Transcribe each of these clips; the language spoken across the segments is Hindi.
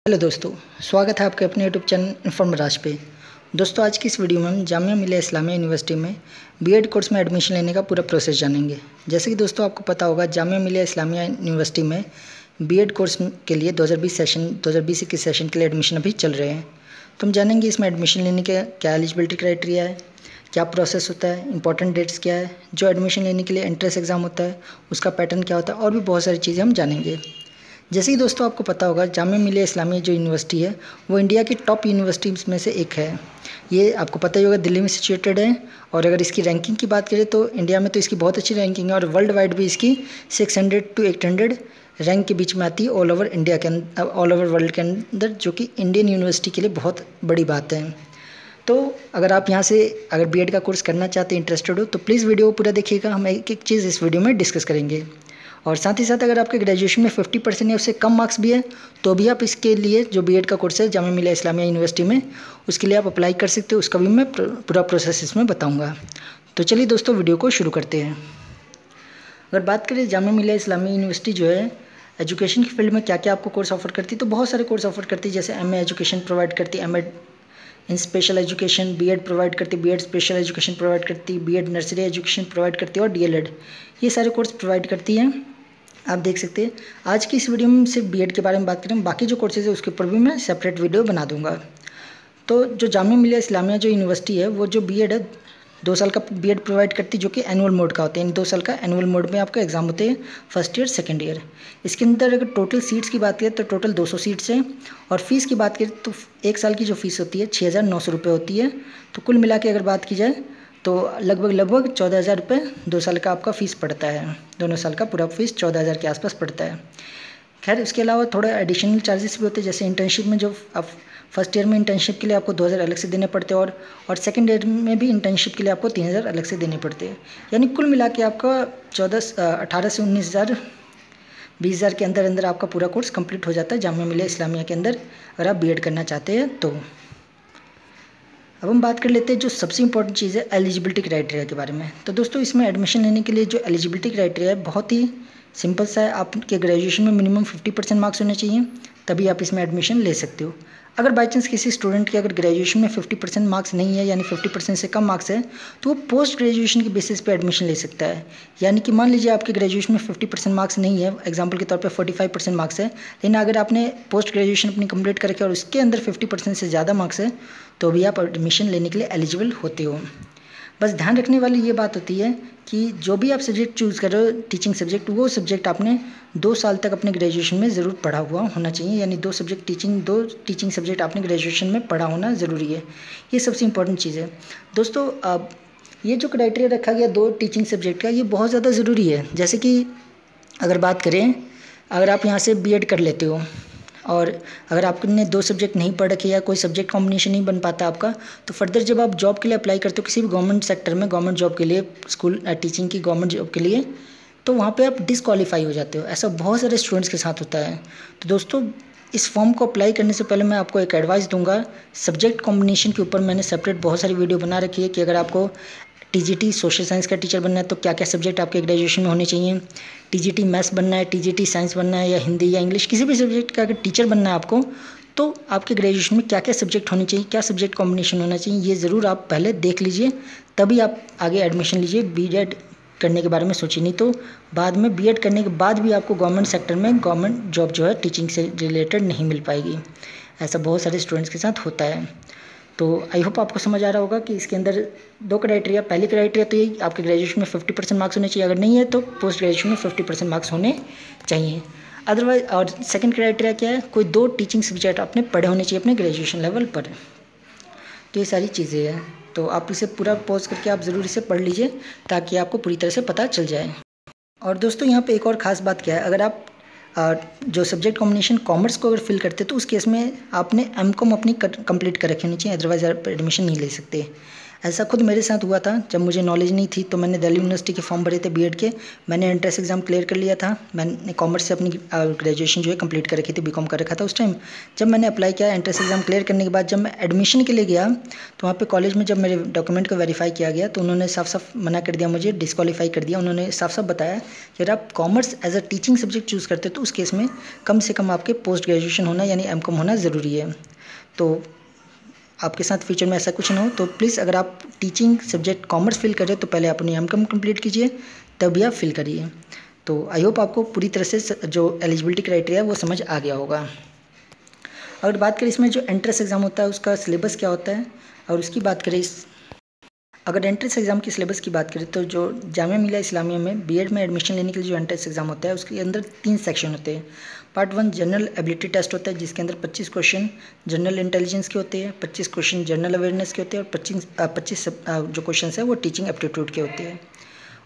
हेलो दोस्तों, स्वागत है आपके अपने यूट्यूब चैनल इन्फॉर्म राज पे। दोस्तों, आज की इस वीडियो में हम जामिया मिलिया इस्लामिया यूनिवर्सिटी में बीएड कोर्स में एडमिशन लेने का पूरा प्रोसेस जानेंगे। जैसे कि दोस्तों आपको पता होगा, जामिया मिलिया इस्लामिया यूनिवर्सिटी में बीएड कोर्स के लिए 2020-21 सेशन के लिए एडमिशन अभी चल रहे हैं। तो हम जानेंगे इसमें एडमिशन लेने के क्या एलिजिबिलिटी क्राइटेरिया है, क्या प्रोसेस होता है, इंपॉर्टेंट डेट्स क्या है, जो एडमिशन लेने के लिए एंट्रेंस एग्ज़ाम होता है उसका पैटर्न क्या होता है, और भी बहुत सारी चीज़ें हम जानेंगे। जैसे कि दोस्तों आपको पता होगा, जामिया मिलिया इस्लामिया जो यूनिवर्सिटी है वो इंडिया की टॉप यूनिवर्सिटीज़ में से एक है। ये आपको पता ही होगा, दिल्ली में सिचुएटेड है। और अगर इसकी रैंकिंग की बात करें तो इंडिया में तो इसकी बहुत अच्छी रैंकिंग है, और वर्ल्ड वाइड भी इसकी 600 to 800 रैंक के बीच में आती है ऑल ओवर इंडिया के अंदर, ऑल ओवर वर्ल्ड के अंदर, जो कि इंडियन यूनिवर्सिटी के लिए बहुत बड़ी बात है। तो अगर आप यहाँ से अगर बीएड का कोर्स करना चाहते हैं, इंटरेस्टेड हो, तो प्लीज़ वीडियो को पूरा देखिएगा। हम एक एक चीज़ इस वीडियो में डिस्कस करेंगे। और साथ ही साथ अगर आपके ग्रेजुएशन में 50% या उससे कम मार्क्स भी है तो भी आप इसके लिए जो बीएड का कोर्स है जामिया मिलिया इस्लामिया यूनिवर्सिटी में, उसके लिए आप अप्लाई कर सकते हो। उसका भी मैं पूरा प्रोसेस इसमें बताऊंगा। तो चलिए दोस्तों, वीडियो को शुरू करते हैं। अगर बात करें जामिया मिलिया इस्लामिया यूनिवर्सिटी जो है एजुकेशन की फील्ड में क्या क्या आपको कोर्स ऑफर करती है, तो बहुत सारे कोर्स ऑफर करती है। जैसे एमए एजुकेशन प्रोवाइड करती है, एमएड इन स्पेशल एजुकेशन, बीएड प्रोवाइड करती है, बीएड स्पेशल एजुकेशन प्रोवाइड करती है, बीएड नर्सरी एजुकेशन प्रोवाइड करती है, और डीएलएड, ये सारे कोर्स प्रोवाइड करती हैं। आप देख सकते हैं। आज की इस वीडियो में सिर्फ बीएड के बारे में बात करें, बाकी जो कोर्सेज है उसके ऊपर भी मैं सेपरेट वीडियो बना दूंगा। तो जो जामिया मिलिया इस्लामिया जो यूनिवर्सिटी है वो जो बीएड है 2 साल का बीएड प्रोवाइड करती है, जो कि एनुअल मोड का होता है। इन 2 साल का एनुअल मोड में आपका एग्जाम होते हैं, फर्स्ट ईयर सेकेंड ईयर। इसके अंदर अगर टोटल सीट्स की बात करें तो टोटल 200 सीट्स हैं। और फीस की बात करें तो 1 साल की जो फीस होती है 6,900 रुपये होती है। तो कुल मिला के अगर बात की जाए तो लगभग 14,000 रुपये 2 साल का आपका फ़ीस पड़ता है। दोनों साल का पूरा फीस 14,000 के आसपास पड़ता है। खैर, इसके अलावा थोड़ा एडिशनल चार्जेस भी होते हैं। जैसे इंटर्नशिप में जो आप फर्स्ट ईयर में इंटर्नशिप के लिए आपको 2,000 अलग से देने पड़ते हैं, और सेकंड ईयर में भी इंटर्नशिप के लिए आपको 3,000 अलग से देने पड़ते हैं। यानी कुल मिला के आपका 18 से 19,000 20,000 के अंदर अंदर आपका पूरा कोर्स कंप्लीट हो जाता है जामिया मिलिया इस्लामिया के अंदर, अगर आप बीएड करना चाहते हैं तो। अब हम बात कर लेते हैं जो सबसे इंपॉर्टेंट चीज़ है एलिजिबिलिटी क्राइटेरिया के बारे में। तो दोस्तों, इसमें एडमिशन लेने के लिए जो एलिजिबिलिटी क्राइटेरिया है बहुत ही सिंपल सा है। आपके ग्रेजुएशन में मिनिमम 50% मार्क्स होने चाहिए, तभी आप इसमें एडमिशन ले सकते हो। अगर बाई चांस किसी स्टूडेंट के अगर ग्रेजुएशन में 50% मार्क्स नहीं है, यानी 50% से कम मार्क्स है, तो वो पोस्ट ग्रेजुएशन के बेसिस पे एडमिशन ले सकता है। यानी कि मान लीजिए आपके ग्रेजुएशन में 50% मार्क्स नहीं है, एग्जांपल के तौर पे 45% मार्क्स है, लेकिन अगर आपने पोस्ट ग्रेजुएशन अपनी कंप्लीट कर रखी है और उसके अंदर 50% से ज़्यादा मार्क्स है, तो भी आप एडमिशन लेने के लिए एलिजिबल होते हो। बस ध्यान रखने वाली ये बात होती है कि जो भी आप सब्जेक्ट चूज़ कर रहे हो, टीचिंग सब्जेक्ट, वो सब्जेक्ट आपने 2 साल तक अपने ग्रेजुएशन में ज़रूर पढ़ा हुआ होना चाहिए। यानी 2 टीचिंग सब्जेक्ट आपने ग्रेजुएशन में पढ़ा होना ज़रूरी है। ये सबसे इंपॉर्टेंट चीज़ है दोस्तों। अब ये जो क्राइटेरिया रखा गया 2 टीचिंग सब्जेक्ट का, ये बहुत ज़्यादा ज़रूरी है। जैसे कि अगर बात करें, अगर आप यहाँ से बीएड कर लेते हो और अगर आपने 2 सब्जेक्ट नहीं पढ़ रखे या कोई सब्जेक्ट कॉम्बिनेशन नहीं बन पाता आपका, तो फर्दर जब आप जॉब के लिए अप्लाई करते हो किसी भी गवर्नमेंट सेक्टर में, गवर्नमेंट जॉब के लिए, स्कूल टीचिंग की गवर्नमेंट जॉब के लिए, तो वहाँ पे आप डिसक्वालीफाई हो जाते हो। ऐसा बहुत सारे स्टूडेंट्स के साथ होता है। तो दोस्तों, इस फॉर्म को अप्लाई करने से पहले मैं आपको एक एडवाइस दूंगा। सब्जेक्ट कॉम्बिनेशन के ऊपर मैंने सेपरेट बहुत सारी वीडियो बना रखी है कि अगर आपको टीजीटी सोशल साइंस का टीचर बनना है तो क्या क्या सब्जेक्ट आपके ग्रेजुएशन में होने चाहिए, टीजीटी मैथ्स बनना है, टीजीटी साइंस बनना है, या हिंदी या इंग्लिश, किसी भी सब्जेक्ट का अगर टीचर बनना है आपको, तो आपके ग्रेजुएशन में क्या क्या सब्जेक्ट होने चाहिए, क्या सब्जेक्ट कॉम्बिनेशन होना चाहिए, ये ज़रूर आप पहले देख लीजिए, तभी आप आगे एडमिशन लीजिए। बीएड करने के बारे में सोचिए, नहीं तो बाद में बीएड करने के बाद भी आपको गवर्नमेंट सेक्टर में गवर्नमेंट जॉब जो है टीचिंग से रिलेटेड नहीं मिल पाएगी। ऐसा बहुत सारे स्टूडेंट्स के साथ होता है। तो आई होप आपको समझ आ रहा होगा कि इसके अंदर 2 क्राइटेरिया, पहली क्राइटेरिया तो ये आपके ग्रेजुएशन में 50% मार्क्स होने चाहिए, अगर नहीं है तो पोस्ट ग्रेजुएशन में 50% मार्क्स होने चाहिए। अदरवाइज, और सेकंड क्राइटेरिया क्या है, कोई 2 टीचिंग सब्जेक्ट आपने पढ़े होने चाहिए अपने ग्रेजुएशन लेवल पर। तो ये सारी चीज़ें हैं। तो आप इसे पूरा पॉज करके आप ज़रूर इसे पढ़ लीजिए ताकि आपको पूरी तरह से पता चल जाए। और दोस्तों, यहाँ पे एक और ख़ास बात क्या है, अगर आप जो सब्जेक्ट कॉम्बिनेशन कॉमर्स को अगर फिल करते तो उस केस में आपने एमकॉम अपनी कंप्लीट कर रखी होनी चाहिए, अदरवाइज आप एडमिशन नहीं ले सकते। ऐसा खुद मेरे साथ हुआ था। जब मुझे नॉलेज नहीं थी तो मैंने दिल्ली यूनिवर्सिटी के फॉर्म भरे थे बीएड के। मैंने एंट्रेंस एग्जाम क्लियर कर लिया था। मैंने कॉमर्स से अपनी ग्रेजुएशन जो है कंप्लीट कर रखी थी, बीकॉम कर रखा था उस टाइम। जब मैंने अप्लाई किया एंट्रेंस एग्जाम क्लियर करने के बाद, जब मैं एडमिशन के लिए गया तो वहाँ पे कॉलेज में जब मेरे डॉक्यूमेंट को वेरीफाई किया गया तो उन्होंने साफ साफ मना कर दिया, मुझे डिस्क्वालीफाई कर दिया। उन्होंने साफ साफ बताया कि अगर आप commerce as a teaching subject choose करते हो तो उस केस में कम से कम आपके पोस्ट ग्रेजुएशन होना यानी एमकॉम होना ज़रूरी है। तो आपके साथ फ्यूचर में ऐसा कुछ ना हो तो प्लीज़ अगर आप टीचिंग सब्जेक्ट कॉमर्स फिल करें तो पहले अपनी एमकॉम कंप्लीट कीजिए, तभी आप फिल करिए। तो आई होप आपको पूरी तरह से जो एलिजिबिलिटी क्राइटेरिया है वो समझ आ गया होगा। अगर बात करें इसमें जो एंट्रेंस एग्ज़ाम होता है उसका सिलेबस क्या होता है और उसकी बात करें अगर एंट्रेंस एग्ज़ाम की सिलेबस की बात करें तो जो जामिया मिलिया इस्लामिया में बीएड में एडमिशन लेने के लिए जो एंट्रेंस एग्ज़ाम होता है उसके अंदर 3 सेक्शन होते हैं। पार्ट 1 जनरल एबिलिटी टेस्ट होता है जिसके अंदर 25 क्वेश्चन जनरल इंटेलिजेंस के होते हैं, 25 क्वेश्चन जनरल अवेयरनेस के होते हैं और 25 जो क्वेश्चन है वो टीचिंग एप्टीट्यूड के होते हैं।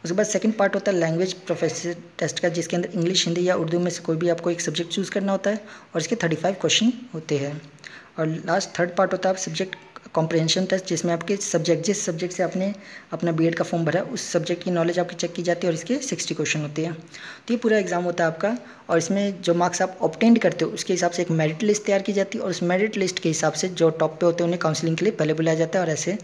उसके बाद सेकंड पार्ट होता है लैंग्वेज प्रोफेसर टेस्ट का, जिसके अंदर इंग्लिश, हिंदी या उर्दू में से कोई भी आपको एक सब्जेक्ट चूज़ करना होता है और इसके 35 क्वेश्चन होते हैं। और लास्ट थर्ड पार्ट होता है सब्जेक्ट कॉम्प्रहेंशन टेस्ट, जिसमें आपके जिस सब्जेक्ट से आपने अपना बीएड का फॉर्म भरा उस सब्जेक्ट की नॉलेज आपकी चेक की जाती है और इसके 60 क्वेश्चन होते हैं। तो ये पूरा एग्जाम होता है आपका और इसमें जो मार्क्स आप ऑब्टेंड करते हो उसके हिसाब से एक मेरिट लिस्ट तैयार की जाती है और उस मेरिट लिस्ट के हिसाब से जो टॉप पे होते हैं उन्हें काउंसलिंग के लिए पहले बुलाया जाता है और ऐसे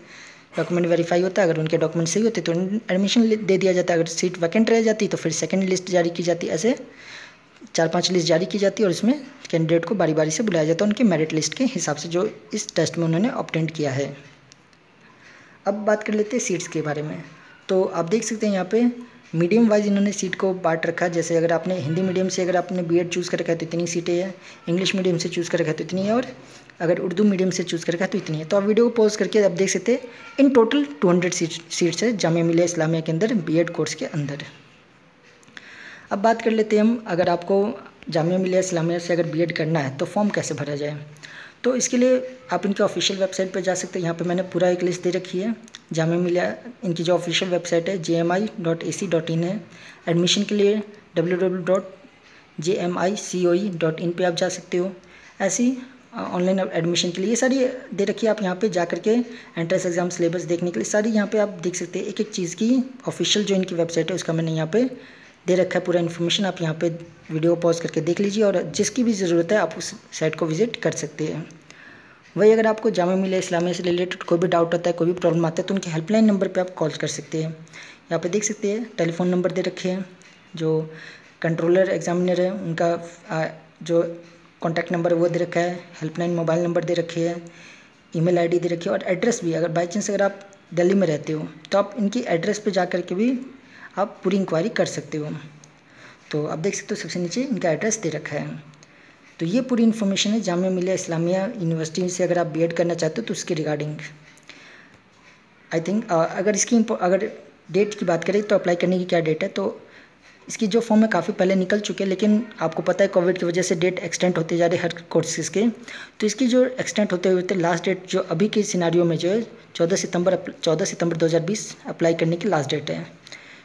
डॉक्यूमेंट वेरीफाई होता है। अगर उनके डॉक्यूमेंट सही होते तो एडमिशन दे दिया जाता है। अगर सीट वैकेंट रह जाती तो फिर सेकेंड लिस्ट जारी की जाती, ऐसे 4-5 लिस्ट जारी की जाती है और इसमें कैंडिडेट को बारी बारी से बुलाया जाता है उनके मेरिट लिस्ट के हिसाब से जो इस टेस्ट में उन्होंने ऑब्टेंड किया है। अब बात कर लेते हैं सीट्स के बारे में। तो आप देख सकते हैं यहाँ पे मीडियम वाइज इन्होंने सीट को बांट रखा है। जैसे अगर आपने हिंदी मीडियम से अगर आपने बीएड चूज़ कर रखा है तो इतनी सीटें हैं, इंग्लिश मीडियम से चूज़ कर रखा है तो इतनी है और अगर उर्दू मीडियम से चूज़ कर रखा है तो इतनी है। तो आप वीडियो को पॉज करके आप देख सकते हैं इन टोटल 200 सीट्स है जामिया मिलिया इस्लामिया के अंदर बीएड कोर्स के अंदर। अब बात कर लेते हैं हम, अगर आपको जामिया मिलिया इस्लामिया से अगर बीएड करना है तो फॉर्म कैसे भरा जाए। तो इसके लिए आप इनके ऑफिशियल वेबसाइट पर जा सकते हैं। यहाँ पे मैंने पूरा एक लिस्ट दे रखी है। जामिया मिलिया इनकी जो ऑफिशियल वेबसाइट है jmi.ac.in है। एडमिशन के लिए www.jmicoe.in पे आप जा सकते हो। ऐसी ऑनलाइन एडमिशन के लिए ये सारी दे रखी है। आप यहाँ पे जा करके एंट्रेंस एग्जाम सिलेबस देखने के लिए सारी यहाँ पे आप देख सकते हैं एक एक चीज़ की ऑफिशियल जो इनकी वेबसाइट है उसका मैंने यहाँ पे दे रखा है पूरा इन्फॉर्मेशन। आप यहाँ पे वीडियो पॉज करके देख लीजिए और जिसकी भी ज़रूरत है आप उस साइट को विजिट कर सकते हैं। वही अगर आपको जामिया मिलिया इस्लामिया से रिलेटेड कोई भी डाउट होता है, कोई भी प्रॉब्लम आता है तो उनके हेल्पलाइन नंबर पे आप कॉल कर सकते हैं। यहाँ पे देख सकते हैं टेलीफोन नंबर दे रखे हैं। जो कंट्रोलर एग्जामिनर है उनका जो कॉन्टैक्ट नंबर है वो दे रखा है। हेल्पलाइन मोबाइल नंबर दे रखे है, ईमेल आईडी दे रखी है और एड्रेस भी। अगर बाई चांस अगर आप दिल्ली में रहते हो तो आप इनकी एड्रेस पर जा करके भी आप पूरी इंक्वायरी कर सकते हो। तो आप देख सकते हो सबसे नीचे इनका एड्रेस दे रखा है। तो ये पूरी इन्फॉर्मेशन है जामिया मिलिया इस्लामिया यूनिवर्सिटी से अगर आप बीएड करना चाहते हो तो उसके रिगार्डिंग। आई थिंक अगर डेट की बात करें तो अप्लाई करने की क्या डेट है, तो इसकी जो फॉर्म है काफ़ी पहले निकल चुके हैं, लेकिन आपको पता है कोविड की वजह से डेट एक्सटेंड होते जा रहे हर कोर्सेज के। तो इसकी जो एक्सटेंड होते हुए लास्ट डेट जो अभी के सिनारियो में जो है 14 सितंबर 2020 अप्लाई करने की लास्ट डेट है।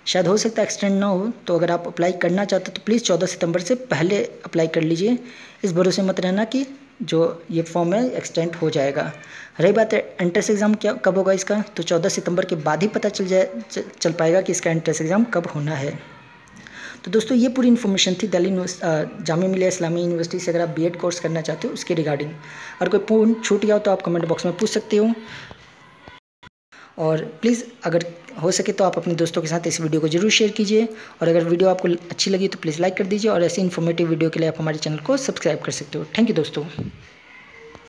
शायद हो सकता है एक्सटेंड ना हो, तो अगर आप अप्लाई करना चाहते हो तो प्लीज़ 14 सितंबर से पहले अप्लाई कर लीजिए। इस भरोसे मत रहना कि जो ये फॉर्म है एक्सटेंड हो जाएगा। रही बात है एंट्रेंस एग्ज़ाम क्या कब होगा इसका, तो 14 सितंबर के बाद ही पता चल पाएगा कि इसका एंट्रेंस एग्ज़ाम कब होना है। तो दोस्तों ये पूरी इन्फॉर्मेशन थी दिल्ली जामिया मिलिया इस्लामिया यूनिवर्सिटी से अगर आप बीएड कोर्स करना चाहते हो उसके रिगार्डिंग। अगर कोई पॉइंट छूट गया हो तो आप कमेंट बॉक्स में पूछ सकते हो और प्लीज़ अगर हो सके तो आप अपने दोस्तों के साथ इस वीडियो को जरूर शेयर कीजिए और अगर वीडियो आपको अच्छी लगी तो प्लीज़ लाइक कर दीजिए और ऐसी इन्फॉर्मेटिव वीडियो के लिए आप हमारे चैनल को सब्सक्राइब कर सकते हो। थैंक यू दोस्तों।